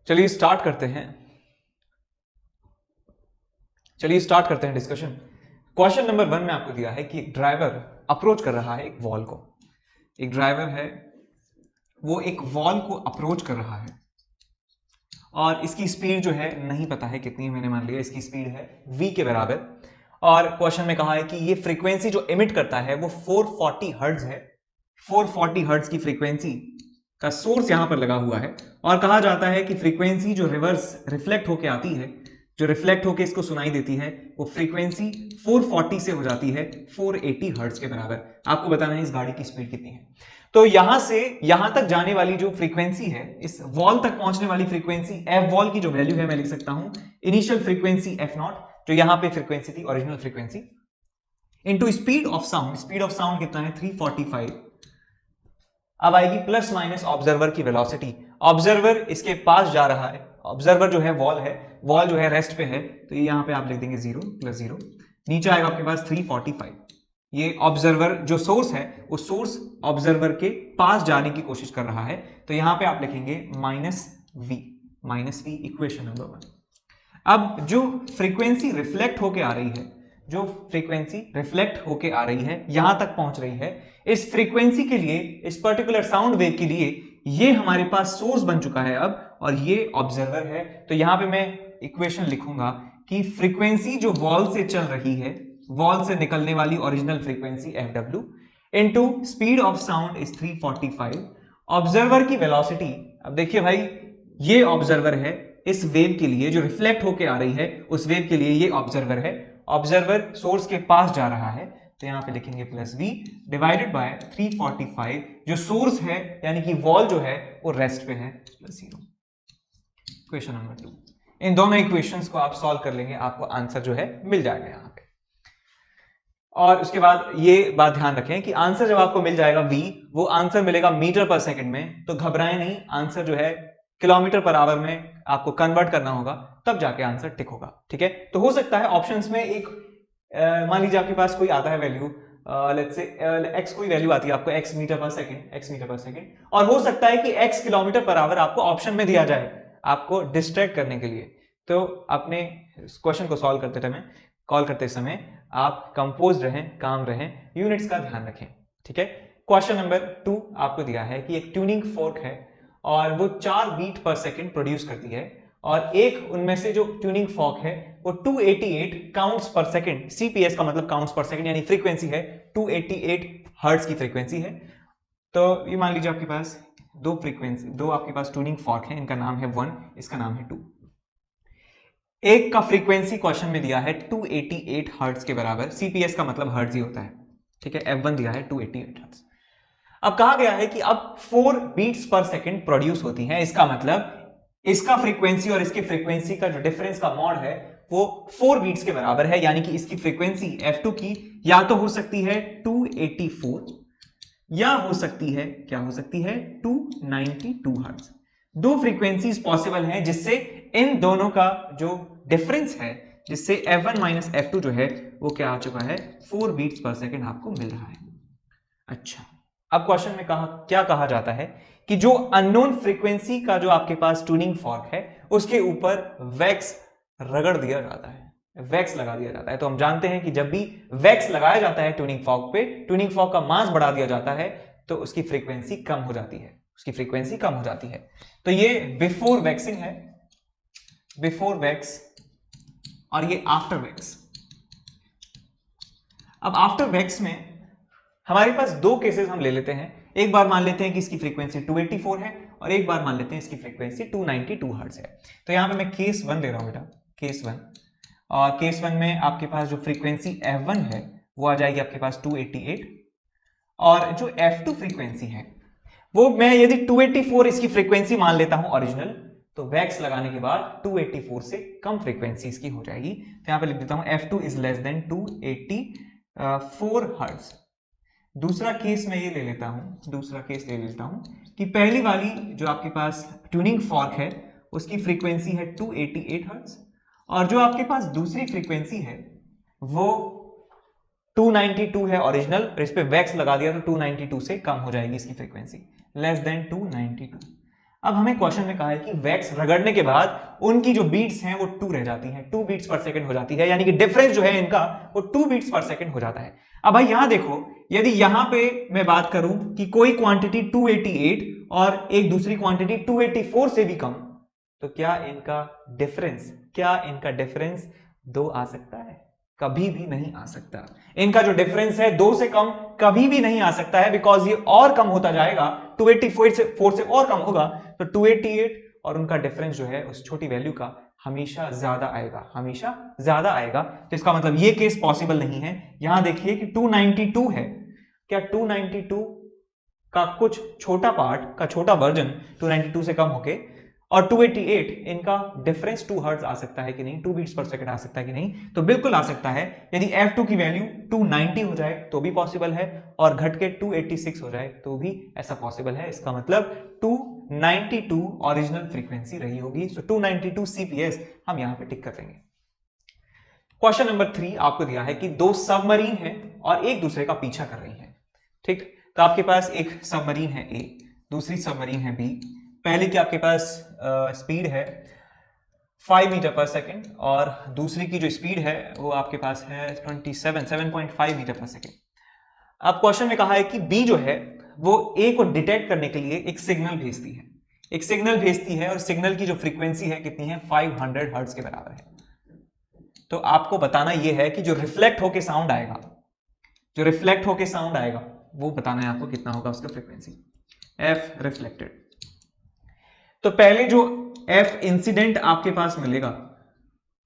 चलिए स्टार्ट करते हैं डिस्कशन। क्वेश्चन नंबर 1 में आपको दिया है कि एक ड्राइवर अप्रोच कर रहा है एक वॉल को। एक ड्राइवर है, वो एक वॉल को अप्रोच कर रहा है और इसकी स्पीड जो है नहीं पता है कितनी है। मैंने मान लिया इसकी स्पीड है v के बराबर। और क्वेश्चन में कहा है कि ये फ्रीक्वेंसी जो एमिट करता है वो 440 हर्ट्ज है। 440 हर्ट्ज की फ्रीक्वेंसी का सोर्स यहां पर लगा हुआ है और कहा जाता है कि फ्रीक्वेंसी जो रिवर्स रिफ्लेक्ट होके आती है, जो रिफ्लेक्ट होके इसको सुनाई देती है, वो फ्रीक्वेंसी 440 से हो जाती है 480 हर्ट्ज के बराबर। आपको बताना है इस गाड़ी की स्पीड कितनी है। तो यहां से यहां तक जाने वाली जो फ्रीक्वेंसी है, इस वॉल तक पहुंचने वाली फ्रीक्वेंसी एफ वॉल की जो वैल्यू है मैं लिख सकता हूं इनिशियल फ्रीक्वेंसी एफ नॉट, जो यहां पे फ्रीक्वेंसी थी original frequency, into speed of sound. Speed of sound कितना है 345। अब आएगी प्लस माइनस ऑब्जर्वर की वेलोसिटी। ऑब्जर्वर इसके पास जा रहा है, ऑब्जर्वर जो है वॉल जो है रेस्ट पे है, तो यहां पे आप लिख देंगे 0 + 0। नीचे आएगा आपके पास 345। ये ऑब्जर्वर जो सोर्स है, वो सोर्स ऑब्जर्वर के पास जाने की कोशिश कर रहा है, तो यहां पे आप लिखेंगे -v इक्वेशन नंबर 1। अब जो फ्रीक्वेंसी रिफ्लेक्ट होके आ रही है, यहां तक पहुंच रही है, इस फ्रीक्वेंसी के लिए, इस पर्टिकुलर साउंड वेव के लिए ये हमारे पास सोर्स बन चुका है अब, और ये ऑब्जर्वर है। तो यहां पे मैं इक्वेशन लिखूंगा कि फ्रीक्वेंसी जो वॉल से चल रही है, वॉल से निकलने वाली original frequency FW into speed of sound is 345। Observer की वेलोसिटी, अब देखिए भाई, ये ऑब्जर्वर है, इस वेव के लिए जो रिफ्लेक्ट होके आ रही है उस वेव के लिए ये ऑब्जर्वर है। ऑब्जर्वर सोर्स के पास जा रहा है, तो यहां पे लिखेंगे +v डिवाइडेड बाय 345। जो सोर्स है यानी कि वॉल जो है वो रेस्ट पे है, +0। क्वेश्चन नंबर 2, इन दोनों इक्वेशंस को आप सॉल्व कर लेंगे, आपको आंसर जो है मिल जाएगा यहां पे। और उसके बाद ये बात ध्यान रखें कि आंसर जब आपको मिल जाएगा v, वो आंसर मिलेगा मीटर पर सेकंड में, तो घबराएं नहीं, आंसर जो है किलोमीटर पर आवर में आपको कन्वर्ट करना होगा, तब जाके आंसर टिक होगा। ठीक है, तो हो सकता है ऑप्शंस में एक मान लीजिए आपके पास कोई आता है वैल्यू, लेट्स से x कोई वैल्यू आती है आपको, x मीटर पर सेकंड, और हो सकता है कि x किलोमीटर पर आवर आपको ऑप्शन में दिया जाए आपको डिस्ट्रैक्ट करने के लिए। तो अपने क्वेश्चन को सॉल्व करते समय आप कंपोज रहें, काम रहें, यूनिट्स का ध्यान रखें। ठीक है, क्वेश्चन नंबर 2 आपको दिया है कि एक ट्यूनिंग फोर्क है और वो 4 बीट पर सेकंड प्रोड्यूस करती है, और एक उनमें से जो ट्यूनिंग फॉर्क है वो 288 काउंट्स पर सेकंड, CPS का मतलब काउंट्स पर सेकंड, यानी फ्रीक्वेंसी है 288 हर्ट्ज की फ्रीक्वेंसी है। तो ये मान लीजिए आपके पास दो आपके पास ट्यूनिंग फॉर्क है, इनका नाम है 1, इसका नाम है 2। एक का फ्रीक्वेंसी क्वेश्चन में दिया है 288 हर्ट्ज के बराबर, CPS का मतलब हर्ट्ज ही होता है। ठीक है, F1 दिया है 288 हर्ट्ज। अब कहा गया है कि अब 4 बीट्स पर सेकंड प्रोड्यूस होती हैं, इसका मतलब इसका फ्रीक्वेंसी और इसकी फ्रीक्वेंसी का जो डिफरेंस का मॉड है वो 4 बीट्स के बराबर है, यानी कि इसकी फ्रीक्वेंसी F2 की या तो हो सकती है 284 या हो सकती है, क्या हो सकती है, 292 हर्ट्ज। दो फ्रीक्वेंसीज पॉसिबल हैं जिससे इन दोनों का जो डिफरेंस है, जिससे F1 माइनस F2 जो है वो क्या आ चुका है, 4 बीट्स पर सेकंड आपको मिल रहा है। अच्छा, अब क्वेश्चन में क्या कहा जाता है कि जो अननोन फ्रीक्वेंसी का जो आपके पास ट्यूनिंग फॉर्क है उसके ऊपर वैक्स रगड़ दिया जाता है, वैक्स लगा दिया जाता है। तो हम जानते हैं कि जब भी वैक्स लगाया जाता है ट्यूनिंग फॉर्क पे, ट्यूनिंग फॉर्क का मास बढ़ा दिया जाता है, तो उसकी फ्रीक्वेंसी कम हो जाती है, तो ये बिफोर वैक्सिंग है, बिफोर वैक्स, और ये आफ्टर वैक्स। अब आफ्टर वैक्स में हमारे पास दो केसेस हम ले लेते हैं। एक बार मान लेते हैं कि इसकी फ्रीक्वेंसी 284 है और एक बार मान लेते हैं इसकी फ्रीक्वेंसी 292 हर्ट्ज है। तो यहां पे मैं केस 1 ले रहा हूं बेटा, केस 1। और केस 1 में आपके पास जो फ्रीक्वेंसी F1 है वो आ जाएगी आपके पास 288, और जो F2 फ्रीक्वेंसी है वो मैं यदि 284 इसकी फ्रीक्वेंसी मान लेता हूं ओरिजिनल, तो वैक्स लगाने के बाद 284 से कम फ्रीक्वेंसी इसकी हो जाएगी। तो यहां पे लिख देता हूं F2 is less than 284 hertz. दूसरा केस मैं ये ले लेता हूं कि पहली वाली जो आपके पास ट्यूनिंग फॉर्क है उसकी फ्रीक्वेंसी है 288 हर्ट्ज, और जो आपके पास दूसरी फ्रीक्वेंसी है वो 292 है ओरिजिनल, इस पे वैक्स लगा दिया तो 292 से कम हो जाएगी इसकी फ्रीक्वेंसी, लेस देन 292। अब हमें क्वेश्चन में कहा है कि वैक्स रगड़ने के बाद उनकी जो बीट्स हैं वो 2 रह जाती हैं, 2 बीट्स पर सेकंड हो जाती है, यानी कि डिफरेंस जो है इनका वो 2 बीट्स पर सेकंड हो जाता है। अब भाई यहां देखो, यदि यहां पे मैं बात करूं कि कोई क्वांटिटी 288 और एक दूसरी क्वांटिटी 284 से भी कम, तो क्या इनका डिफरेंस 2 आ सकता है? कभी भी नहीं आ सकता। इनका जो डिफरेंस है 2 से कम कभी भी नहीं आ सकता है, बिकॉज ये और कम होता जाएगा, 284 से और कम होगा, तो 288 और उनका डिफरेंस जो है उस छोटी वैल्यू का हमेशा ज्यादा आएगा। तो इसका मतलब ये केस पॉसिबल नहीं है। यहां देखिए कि 292 है, क्या 292 का कुछ छोटा पार्ट का छोटा वर्जन 292 से कम होके और 288 इनका डिफरेंस 2 हर्ट्ज आ सकता है कि नहीं, 2 बीट्स पर सेकंड आ सकता है कि नहीं? तो बिल्कुल आ सकता है। यदि F2 की वैल्यू 290 हो जाए तो भी पॉसिबल है, और घट के 286 हो जाए तो भी ऐसा पॉसिबल है। इसका मतलब 292 ओरिजिनल फ्रीक्वेंसी रही होगी। सो 292 CPS हम यहां पे टिक कर देंगे। क्वेश्चन नंबर 3 आपको दिया है कि 2 सबमरीन है और एक दूसरे का पीछा कर रही है। ठीक, तो आपके पास एक सबमरीन है A, दूसरी सबमरीन है B। पहले की आपके पास स्पीड है 5 मीटर पर सेकेंड और दूसरी की जो स्पीड है वो आपके पास है 7.5 मीटर पर सेकेंड। अब क्वेश्चन में कहा है कि बी जो है वो ए को डिटेक्ट करने के लिए एक सिग्नल भेजती है, और सिग्नल की जो फ्रीक्वेंसी है कितनी है, 500 हर्ट्ज के बराबर है। तो आपको बताना यह है कि जो रिफ्लेक्ट होके साउंड आएगा वो बताना है आपको कितना होगा उसका फ्रीक्वेंसी, एफ रिफ्लेक्टेड। तो पहले जो एफ इंसिडेंट आपके पास मिलेगा,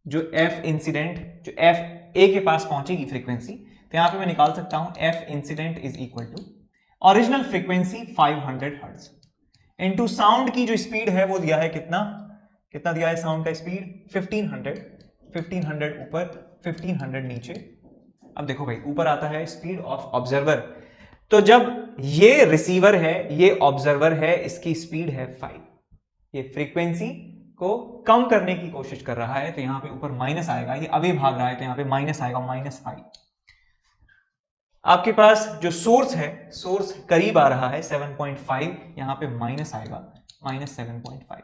जो एफ ए के पास पहुंचेगी फ्रीक्वेंसी, तो यहां पे मैं निकाल सकता हूं f incident is equal to original frequency 500 hertz into sound की जो स्पीड है वो दिया है कितना दिया है साउंड का स्पीड 1500 ऊपर 1500 नीचे। अब देखो भाई ऊपर आता है स्पीड ऑफ ऑब्जर्वर, तो जब ये रिसीवर है ये ऑब्जर्वर है, इसकी स्पीड है 5, ये फ्रीक्वेंसी को कम करने की कोशिश कर रहा है, तो यहां पे ऊपर माइनस आएगा, ये अवे भाग रहा है तो यहां पे माइनस आएगा, -5। आपके पास जो सोर्स है, सोर्स करीब आ रहा है 7.5, यहां पे माइनस आएगा, -7.5।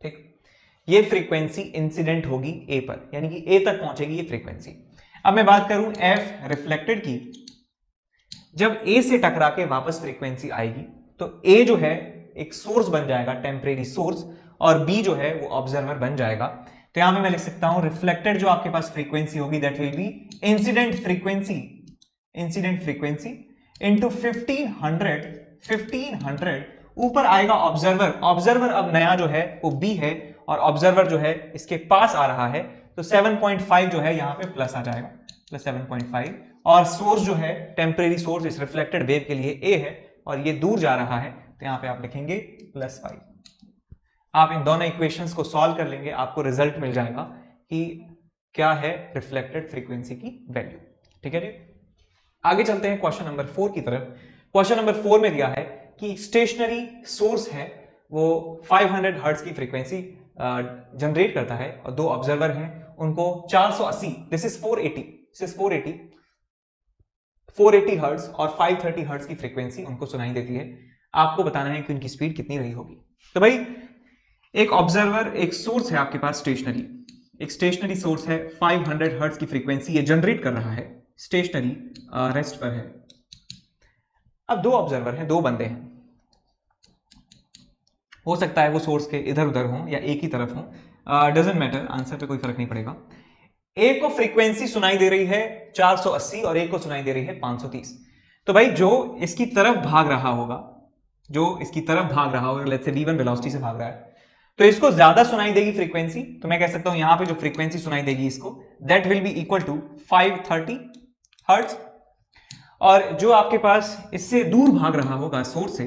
ठीक, ये फ्रीक्वेंसी इंसिडेंट होगी ए पर, यानी कि ए तक पहुंचेगी ये फ्रीक्वेंसी। अब मैं बात करूं एफ रिफ्लेक्टेड की, जब ए से टकरा के वापस फ्रीक्वेंसी आएगी तो ए जो है एक सोर्स बन जाएगा, टेम्परेरी सोर्स, और बी जो है वो ऑब्जर्वर बन जाएगा। तो यहां पे मैं लिख सकता हूं रिफ्लेक्टेड जो आपके पास फ्रीक्वेंसी होगी that will B incident frequency into 1500 ऊपर आएगा ऑब्जर्वर अब नया जो है वो बी है, और ऑब्जर्वर जो है इसके पास आ रहा है, तो 7.5 जो है यहां पे प्लस आ जाएगा, प्लस 7.5, और सोर्स जो है टेम्परेरी सोर्स इस रिफ्लेक्टेड वेव के लिए ए है और ये दूर जा रहा है, तो यहां पे आप लिखेंगे +5। आप इन दोनों इक्वेशंस को सॉल्व कर लेंगे, आपको रिजल्ट मिल जाएगा कि क्या है रिफ्लेक्टेड फ्रीक्वेंसी की वैल्यू। ठीक है जी, आगे चलते हैं क्वेश्चन नंबर 4 की तरफ। क्वेश्चन नंबर 4 में दिया है कि स्टेशनरी सोर्स है वो 500 हर्ट्ज की फ्रीक्वेंसी जनरेट करता है, और 2 ऑब्जर्वर हैं उनको 480, दिस इज 480 हर्ट्ज और 530 हर्ट्ज की फ्रीक्वेंसी उनको सुनाई देती है। आपको बताना है कि उनकी स्पीड कितनी रही होगी। तो भाई एक ऑब्जर्वर, एक सोर्स है आपके पास स्टेशनरी, एक स्टेशनरी सोर्स है, 500 हर्ट्ज की फ्रीक्वेंसी ये जनरेट कर रहा है, स्टेशनरी रेस्ट पर है। अब 2 ऑब्जर्वर हैं, 2 बंदे हैं, हो सकता है वो सोर्स के इधर उधर हों या एक ही तरफ हों, डजंट मैटर, आंसर पे कोई फर्क नहीं पड़ेगा। एक को फ्रीक्वेंसी सुनाई दे रही है 480 और एक को सुनाई दे रही है 530। तो भाई जो इसकी तरफ भाग रहा होगा, लेट्स से v1 वेलोसिटी से भाग रहा है, तो इसको ज्यादा सुनाई देगी फ्रीक्वेंसी, तो मैं कह सकता हूं यहां पे जो फ्रीक्वेंसी सुनाई देगी इसको that will be equal to 530 hertz, और जो आपके पास इससे दूर भाग रहा होगा सोर्स से,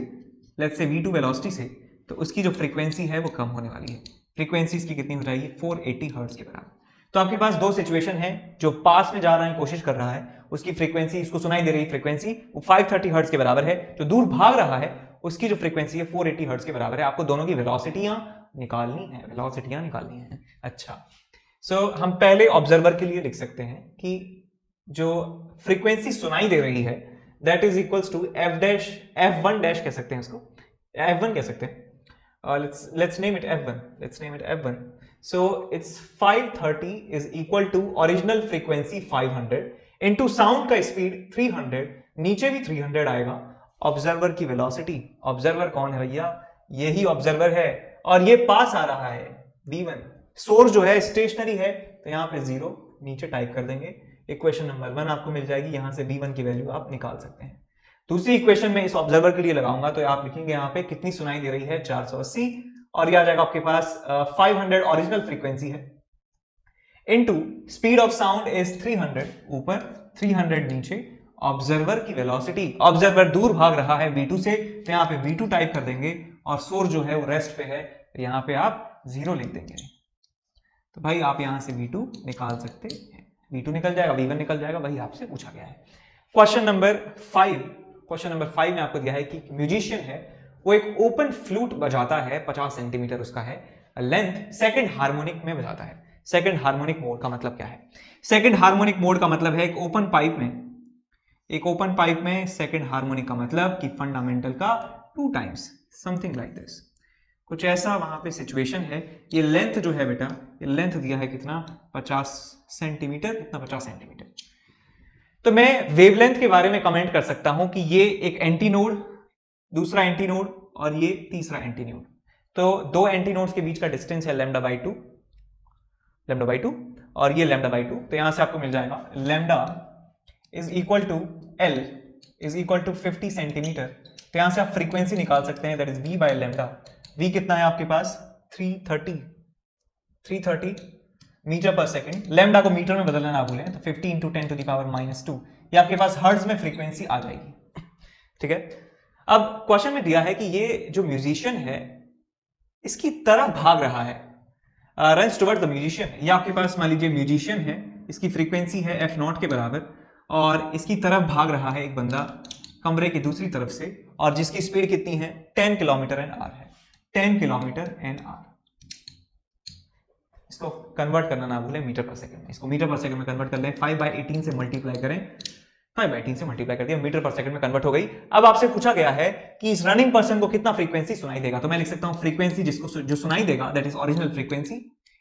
लेट्स से v2 वेलोसिटी से, तो उसकी जो फ्रीक्वेंसी है वो कम होने वाली है, फ्रीक्वेंसी इसकी कितनी हो जाएगी 480 हर्ट्ज के बराबर। तो आपके पास 2 सिचुएशन है, जो पास में जा रहा है कोशिश कर रहा है उसकी फ्रीक्वेंसी, इसको सुनाई दे रही फ्रीक्वेंसी वो 530 हर्ट्ज के बराबर है, जो दूर भाग रहा है उसकी जो फ्रीक्वेंसी है 480 हर्ट्ज के बराबर है। आपको दोनों की वेलोसिटियां निकालनी है। अच्छा, सो हम पहले ऑब्जर्वर के लिए लिख सकते हैं कि जो फ्रीक्वेंसी सुनाई दे रही है that is equals to f1 dash कह सकते हैं उसको, F1 कह सकते हैं. Let's name it F1. Let's name it F1. So it's 530 is equal to original frequency 500 into sound का speed 300, नीचे भी 300 आएगा. ऑब्जर्वर की वेलोसिटी, ऑब्जर्वर कौन है भैया? यही ऑब्जर्वर है और ये पास आ रहा है V1. सोर्स जो है स्टेशनरी है तो यहाँ पे 0 नीचे टाइप कर देंगे. इक्वेशन नंबर 1 आपको मिल जाएगी. यहां से V1 की वैल्यू आप निकाल सकते हैं. दूसरी इक्वेशन में इस ऑब्जर्वर के लिए लगाऊंगा तो आप लिखेंगे यहाँ पे कितनी सुनाई दे रही है 480 और ये आ जाएगा आपके पास 500 ओरिजिनल फ्रीक्वेंसी है into speed of sound is 300 ऊपर 300 नीचे. ऑब्जर्वर की वेलोसिटी, ऑब्जर्वर दूर भाग रहा है V2 से तो यहाँ पे V2 टाइप कर देंगे और सोर्स जो है वो रेस्ट पे है तो यहाँ पे आप 0 लिख देंगे. तो भाई आप यहां से V2 निकाल सकते हैं. V2 निकल जाएगा, V1 निकल जाएगा, वही आपसे पूछा गया है. क्वेश्चन नंबर 5 में आपको दिया है कि म्यूजिशियन है वो एक ओपन फ्लूट बजाता है, 50 सेंटीमीटर उसका है लेंथ, सेकंड हार्मोनिक में बजाता है. सेकंड हार्मोनिक मोड का मतलब क्या है? सेकंड हार्मोनिक मोड का मतलब है एक ओपन पाइप में सेकंड हार्मोनिक का मतलब कि फंडामेंटल का 2 टाइम्स, समथिंग लाइक दिस. कुछ ऐसा वहां पे सिचुएशन है. ये लेंथ जो है बेटा, ये लेंथ दिया है कितना 50 सेंटीमीटर, कितना 50 सेंटीमीटर. तो मैं वेवलेंथ के बारे में कमेंट कर सकता हूं कि ये एक एंटी नोड, दूसरा एंटी नोड और ये तीसरा एंटी नोड. तो 2 एंटी नोड्स के बीच का डिस्टेंस है लैम्डा बाई टू और ये लैम्डा बाई टू. तो यहां से आपको मिल जाएगा lambda is equal to L is equal to 50 centimetre. तो यहां से आप फ्रीक्वेंसी निकाल सकते हैं, that is V by lambda. V कितना है आपके पास 330 मीटर पर सेकंड. लैम्डा को मीटर में बदलना ना भूलें तो 50 इंटू 10 टू द पावर -2 ये आपके पास हर्ट्ज में फ्रीक्वेंसी आ जाएगी. ठीक है. अब क्वेश्चन में दिया है कि ये जो म्यूजिशियन है इसकी तरफ भाग रहा है, रन्स टुवर्ड्स द म्यूजिशियन. ये आपके पास मान लीजिए म्यूजिशियन है, इसकी फ्रीक्वेंसी है f0 के बराबर और इसकी तरफ भाग रहा है एक बंदा कमरे की दूसरी तरफ से और जिसकी स्पीड कितनी है 10 किलोमीटर/आवर है. 10 किलोमीटर/आवर. इसको कन्वर्ट करना ना भूलें मीटर पर सेकंड में. इसको मीटर पर सेकंड में कन्वर्ट कर लें. 5/18 से मल्टीप्लाई करें, 5/18 से मल्टीप्लाई कर दिया, मीटर पर सेकंड में कन्वर्ट हो गई. अब आपसे पूछा गया है कि इस रनिंग पर्सन को कितना फ्रीक्वेंसी सुनाई देगा. तो मैं लिख सकता हूं फ्रीक्वेंसी जिसको जो सुनाई देगा that is original frequency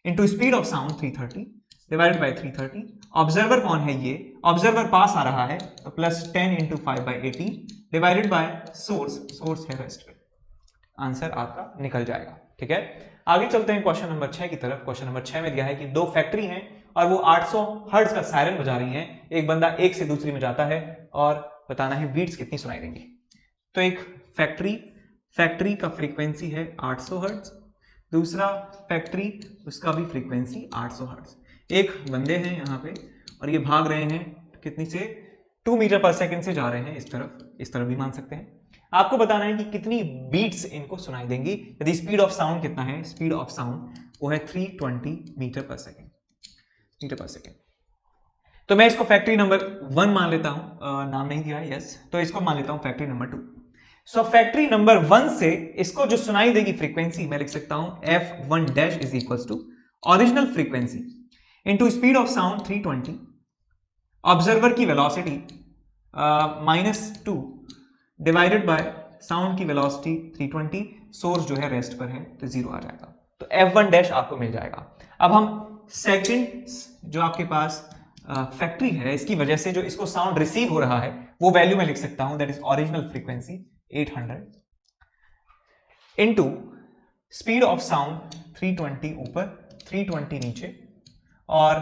into speed of sound 330 divided by 330. Observer कौन है? ये ऑब्जर्वर पास आ रहा है तो +10 इंटू 5/18 डिवाइडेड बाय सोर्स है रेस्ट पे. आंसर आपका निकल जाएगा. ठीक है. आगे चलते हैं क्वेश्चन नंबर 6 की तरफ. क्वेश्चन नंबर 6 में दिया है कि 2 फैक्ट्री हैं और वो 800 हर्ट्ज का सायरन बजा रही हैं. एक बंदा एक से दूसरी में जाता है और बताना है बीट्स कितनी सुनाई देंगी. तो एक फैक्ट्री का फ्रीक्वेंसी है 800 हर्ट्ज, दूसरा फैक्ट्री उसका भी फ्रीक्वेंसी 800 हर्ट्ज. एक बंदे हैं यहाँ पे और ये भाग रहे हैं कितनी से 2 मीटर पर सेकंड से जा रहे हैं इस तरफ भी मान सकते हैं. आपको बताना है कि कितनी बीट्स इनको सुनाई देंगी. यदि स्पीड ऑफ साउंड कितना है, स्पीड ऑफ साउंड वो है 320 मीटर पर सेकंड. तो मैं इसको फैक्ट्री नंबर 1 मान लेता हूं, नाम नहीं दिया है. यस, तो इसको मान लेता हूं फैक्ट्री नंबर 2. सो फैक्ट्री नंबर 1 से इसको जो सुनाई देगी फ्रीक्वेंसी मैं लिख सकता हूं f1 dash is equals to original frequency into speed of sound 320, observer की वेलोसिटी -2 डिवाइडेड बाय साउंड की वेलोसिटी 320, सोर्स जो है रेस्ट पर है तो 0 आ जाएगा. तो f1 डैश आपको मिल जाएगा. अब हम सेकंड जो आपके पास फैक्ट्री है इसकी वजह से जो इसको साउंड रिसीव हो रहा है वो वैल्यू मैं लिख सकता हूं that is original frequency 800 into speed of sound 320 ऊपर 320 नीचे. और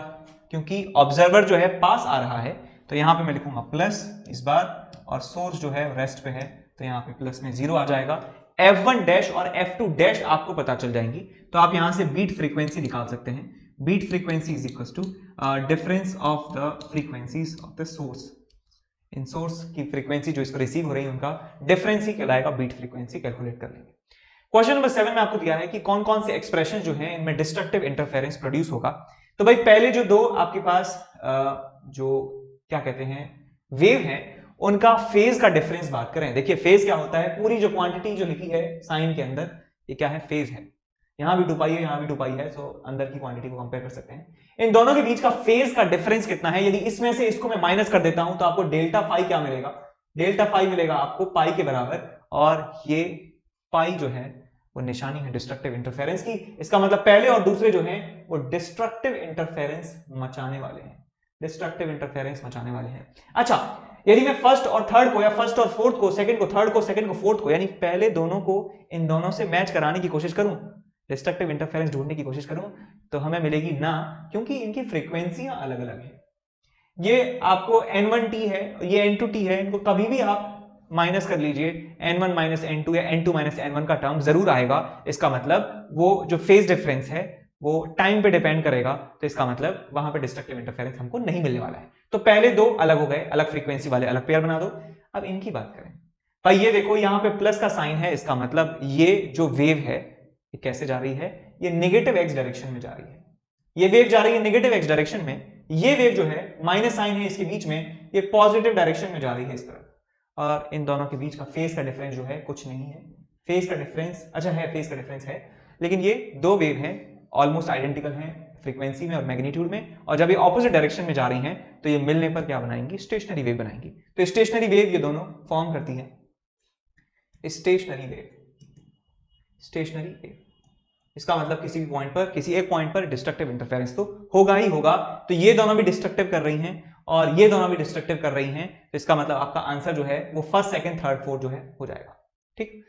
क्योंकि ऑब्जर्वर जो है पास आ रहा है तो यहां पे मैं लिखूंगा प्लस इस बार और सोर्स जो है रेस्ट पे है तो यहां पे प्लस में 0 आ जाएगा. f1 डैश और f2 डैश आपको पता चल जाएंगी तो आप यहां से बीट फ्रीक्वेंसी निकाल सकते हैं. Beat frequency is equal to difference of the frequencies of the source. इन सोर्स की फ्रीक्वेंसी जो इसको रिसीव हो रही है उनका डिफरेंस ही कहलाएगा बीट फ्रीक्वेंसी. कैलकुलेट कर लेंगे. क्वेश्चन नंबर 7 में आपको दिया है कि कौन कौन से एक्सप्रेशन जो है इनमें डिस्ट्रक्टिव इंटरफेरेंस प्रोड्यूस होगा. तो भाई पहले जो 2 आपके पास जो क्या कहते हैं वेव है उनका फेज का डिफरेंस बात करें. देखिए फेज क्या होता है, पूरी जो क्वांटिटी जो लिखी है साइन के अंदर ये क्या है, फेज है. यहां भी 2 पाई है, यहां भी 2 पाई है, तो अंदर की क्वांटिटी को कंपेयर कर सकते हैं. इन दोनों के बीच का फेज का डिफरेंस कितना है. यदि इसमें से इसको मैं माइनस कर देता हूं तो आपको डेल्टा फाई क्या मिलेगा, डेल्टा फाई मिलेगा आपको पाई के बराबर और ये पाई जो है वो निशानी है डिस्ट्रक्टिव इंटरफेरेंस की। इसका मतलब पहले और दूसरे जो हैं वो डिस्ट्रक्टिव इंटरफेरेंस मचाने वाले हैं, डिस्ट्रक्टिव इंटरफेरेंस मचाने वाले हैं। अच्छा, यदि मैं फर्स्ट और थर्ड को या फर्स्ट और फोर्थ को, सेकंड को थर्ड को, सेकंड को फोर्थ को, यानी पहले दोनों को इन दोनों से मैच कराने की कोशिश करूं, डिस्ट्रक्टिव इंटरफेरेंस ढूंढने की कोशिश करूं, तो हमें मिलेगी ना, क्योंकि इनकी फ्रीक्वेंसियां अलग अलग है। ये आपको N1T है, ये N2T है, इनको कभी भी आप माइनस कर लीजिए, N1 माइनस N2 या N2 माइनस N1 का टर्म जरूर आएगा। इसका मतलब वो जो फेज डिफरेंस है वो टाइम पे डिपेंड करेगा, तो इसका मतलब वहां पे डिस्ट्रक्टिव इंटरफेरेंस हमको नहीं मिलने वाला है। तो पहले दो अलग हो गए, अलग फ्रीक्वेंसी वाले अलग पेयर बना दो। अब इनकी बात करें भाई, ये देखो यहाँ पे प्लस का साइन है, इसका मतलब ये जो वेव है ये कैसे जा रही है, ये नेगेटिव एक्स डायरेक्शन में जा रही है। ये वेव जा रही है नेगेटिव एक्स डायरेक्शन में, ये वेव जो है माइनस साइन है इसके बीच में, ये पॉजिटिव डायरेक्शन में जा रही है इस तरफ। और इन दोनों के बीच का फेज का डिफरेंस जो है कुछ नहीं है, फेज का डिफरेंस, अच्छा है फेज का डिफरेंस है, लेकिन ये दो वेव हैं ऑलमोस्ट आइडेंटिकल हैं फ्रीक्वेंसी में और मैग्नीट्यूड में, और जब ये ऑपोजिट डायरेक्शन में जा रही हैं तो ये मिलने पर क्या बनाएंगी, स्टेशनरी वेव बनाएंगी। तो स्टेशनरी वेव ये दोनों फॉर्म करती है, स्टेशनरी वेव, स्टेशनरी वेव। इसका मतलब किसी भी पॉइंट पर, किसी एक पॉइंट पर डिस्ट्रक्टिव इंटरफेरेंस तो होगा ही होगा। तो ये दोनों भी डिस्ट्रक्टिव कर रही हैं और ये दोनों भी डिस्ट्रक्टिव कर रही हैं, तो इसका मतलब आपका आंसर जो है वो फर्स्ट, सेकंड, थर्ड, फोर्थ जो है हो जाएगा। ठीक,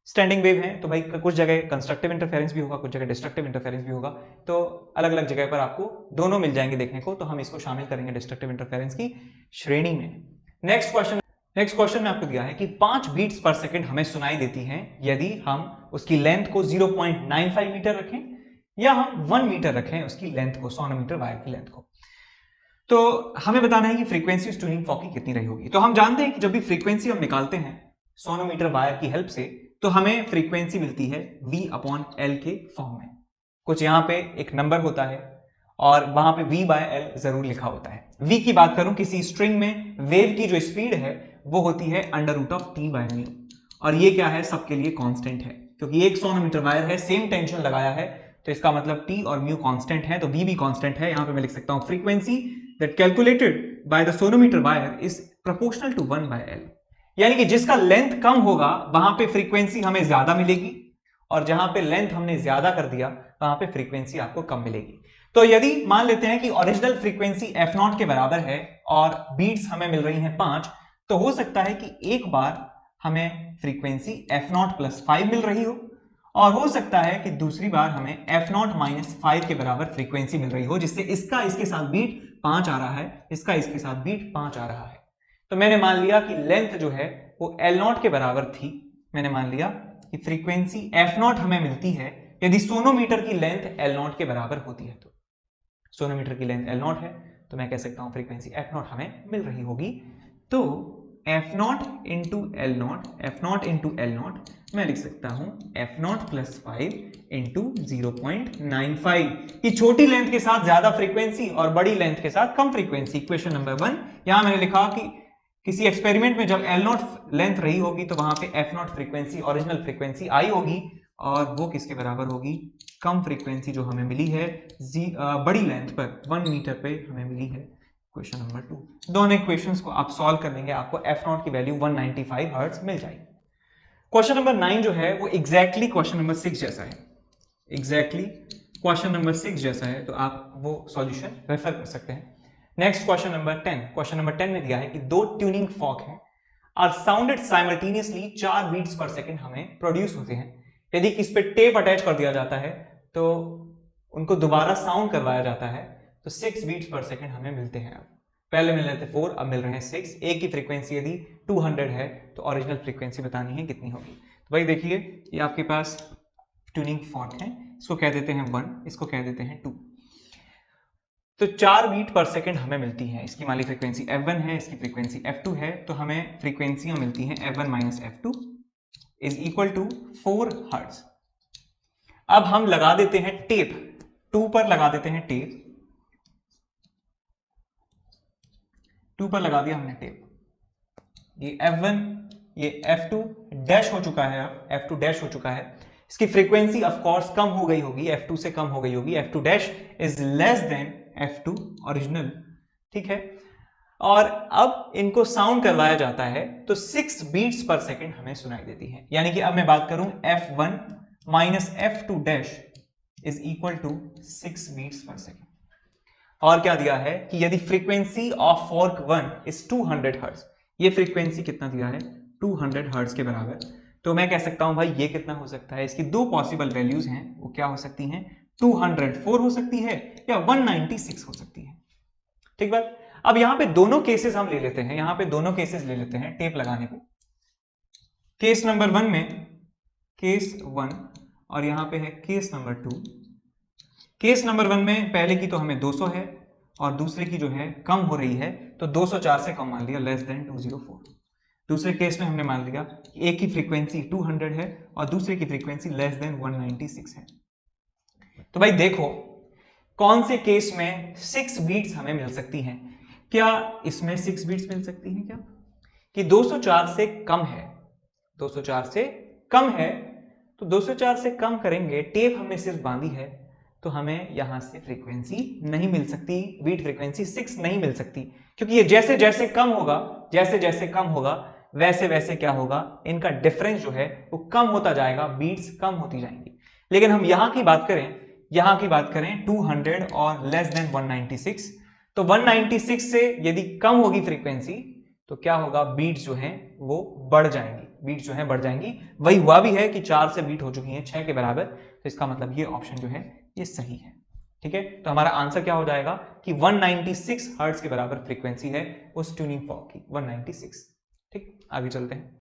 स्टैंडिंग वेव है तो भाई कुछ जगह कंस्ट्रक्टिव इंटरफेरेंस भी होगा, कुछ जगह डिस्ट्रक्टिव इंटरफेरेंस भी होगा, तो अलग अलग जगह पर आपको दोनों मिल जाएंगे देखने को, तो हम इसको शामिल करेंगे डिस्ट्रक्टिव इंटरफेरेंस की श्रेणी में। नेक्स्ट क्वेश्चन में आपको दिया है कि 5 बीट्स पर सेकंड हमें सुनाई देती हैं यदि हम उसकी लेंथ को 0.95 मीटर रखें या हम 1 मीटर रखें उसकी लेंथ को, सोनोमीटर वायर की लेंथ को। तो हमें बताना है कि फ्रीक्वेंसी उस ट्यूनिंग फॉर्क की कितनी रही होगी। तो हम जानते हैं कि जब भी फ्रीक्वेंसी हम निकालते हैं सोनोमीटर वायर की हेल्प से, तो हमें फ्रीक्वेंसी मिलती है V/L के फॉर्म में। कुछ यहां पे एक नंबर होता है और वहां पे V/L जरूर लिखा होता है। V की बात करूं, किसी स्ट्रिंग में वेव की जो स्पीड है वो होती है √T/μ, और ये क्या है, सबके लिए कांस्टेंट है, क्योंकि एक सोनोमीटर वायर है, सेम टेंशन लगाया है, तो इसका मतलब T और μ कांस्टेंट है, तो V भी कांस्टेंट है। यहां पे मैं लिख सकता हूं frequency that calculated by the sonometer wire is proportional to 1/L, यानी कि जिसका लेंथ कम होगा वहां पे फ्रीक्वेंसी हमें ज्यादा मिलेगी, और जहां पे लेंथ हमने ज्यादा कर दिया वहां पे फ्रीक्वेंसी आपको कम मिलेगी। तो यदि मान लेते हैं कि ओरिजिनल फ्रीक्वेंसी f0 के बराबर है और बीट्स हमें मिल रही हैं 5, तो हो सकता है कि एक बार हमें फ्रीक्वेंसी f0+5 मिल रही हो, और हो सकता है कि दूसरी बार हमें f0-5 के बराबर फ्रीक्वेंसी मिल रही हो, जिससे इसका इसके साथ बीट 5 आ रहा है, इसका इसके साथ बीट 5 आ रहा है। तो मैंने मान लिया कि लेंथ जो है वो L0 के बराबर थी। मैंने मान लिया कि फ्रीक्वेंसी f0 हमें मिलती है यदि सोनोमीटर की लेंथ L0 के बराबर होती है। तो सोनोमीटर की लेंथ L0 है तो मैं कह सकता हूं फ्रीक्वेंसी f0 हमें मिल रही होगी। तो f0 इंटू L0 मैं लिख सकता हूं f0+5 इंटू 0.95, कि छोटी लेंथ के साथ ज्यादा फ्रीक्वेंसी और बड़ी लेंथ के साथ कम फ्रीक्वेंसी। इक्वेशन नंबर 1 यहां मैंने लिखा कि किसी एक्सपेरिमेंट में जब L0 लेंथ रही होगी तो वहां पे f0 फ्रीक्वेंसी, ओरिजिनल फ्रीक्वेंसी आई होगी, और वो किसके बराबर होगी, कम फ्रीक्वेंसी जो हमें मिली है बड़ी लेंथ पर 1 मीटर पे हमें मिली है। क्वेश्चन नंबर 2, दोनों इक्वेशंस को आप सॉल्व कर लेंगे, आपको f0 की वैल्यू 195 हर्ट्ज मिल जाएगी। क्वेश्चन नंबर 9 जो है वो एग्जैक्टली क्वेश्चन नंबर 6 जैसा है, एग्जैक्टली क्वेश्चन नंबर 6 जैसा है, तो आप वो सॉल्यूशन रेफर कर सकते हैं। Next question number 10, question number 10 में दिया है कि 2 ट्यूनिंग फॉर्क हैं are sounded simultaneously, 4 beats per second हमें प्रोड्यूस होते हैं। यदि किस पे टेप अटैच कर दिया जाता है तो उनको दोबारा साउंड करवाया जाता है, तो 6 बीट्स पर सेकंड हमें मिलते हैं। अब पहले मिल रहे थे 4, अब मिल रहे हैं 6। एक की फ्रीक्वेंसी यदि 200 है तो ओरिजिनल फ्रीक्वेंसी बतानी है कितनी होगी। तो भाई देखिए, ये आपके पास ट्यूनिंग फॉर्क है, इसको कह देते हैं 1, इसको कह देते हैं 2। तो 4 बीट पर सेकंड हमें मिलती है। इसकी मान ली फ्रीक्वेंसी f1 है, इसकी फ्रीक्वेंसी f2 है, तो हमें फ्रीक्वेंसियां मिलती हैं f1 - f2 is equal to 4 hertz. अब हम लगा देते हैं टेप, 2 पर लगा देते हैं टेप, 2 पर लगा दिया हमने टेप। ये f1, ये f2 डैश हो चुका है, अब f2 डैश हो चुका है। इसकी फ्रीक्वेंसी ऑफ कोर्स कम हो गई होगी, f2 से कम हो गई होगी, f2 dash is less than f2 original, ठीक है। और अब इनको साउंड करवाया जाता है तो 6 बीट्स पर सेकंड हमें सुनाई देती है। यानी कि अब मैं बात करूं F1 minus F2 dash is equal to 6 beats per second. और क्या दिया है कि यदि frequency of fork 1 is 200 hertz, ये फ्रीक्वेंसी कितना दिया है 200 हर्ट्ज के बराबर, तो मैं कह सकता हूं भाई ये कितना हो सकता है, इसकी दो पॉसिबल वैल्यूज हैं, वो क्या हो सकती हैं, 204 हो सकती है या 196 हो सकती है। ठीक बात। अब यहां पे दोनों केसेस हम ले लेते हैं, यहां पे दोनों केसेस ले लेते हैं टेप लगाने को। केस नंबर 1 में केस 1 और यहां पे है केस नंबर 2। केस नंबर 1 में पहले की तो हमें 200 है और दूसरे की जो है कम हो रही है, तो 204 से कम मान लिया, लेस देन 204। दूसरे केस में हमने मान लिया कि एक की फ्रीक्वेंसी 200 है और दूसरे की फ्रीक्वेंसी लेस देन 196 है। तो भाई देखो कौन से केस में 6 बीट्स हमें मिल सकती हैं। क्या इसमें 6 बीट्स मिल सकती हैं क्या, कि 204 से कम है, 204 से कम है, तो 204 से कम करेंगे, टेप हमने सिर्फ बांधी है, तो हमें यहां से फ्रीक्वेंसी नहीं मिल सकती, बीट फ्रीक्वेंसी 6 नहीं मिल सकती, क्योंकि ये जैसे जैसे कम होगा, जैसे जैसे कम होगा वैसे वैसे क्या होगा, इनका डिफरेंस जो है वो कम होता जाएगा, बीट्स कम होती जाएंगी। लेकिन हम यहां की बात करें 200 और लेस देन 196, तो 196 से यदि कम होगी फ्रीक्वेंसी तो क्या होगा, बीट्स जो हैं वो बढ़ जाएंगी, बीट्स जो हैं बढ़ जाएंगी। वही हुआ भी है कि 4 से बीट हो चुकी हैं 6 के बराबर, तो इसका मतलब ये ऑप्शन जो है ये सही है। ठीक है, तो हमारा आंसर क्या हो जाएगा कि 196 हर्ट्ज के बराबर फ्रीक्वेंसी है उस ट्यूनिंग फॉर्क की, 196। ठीक, आगे चलते हैं।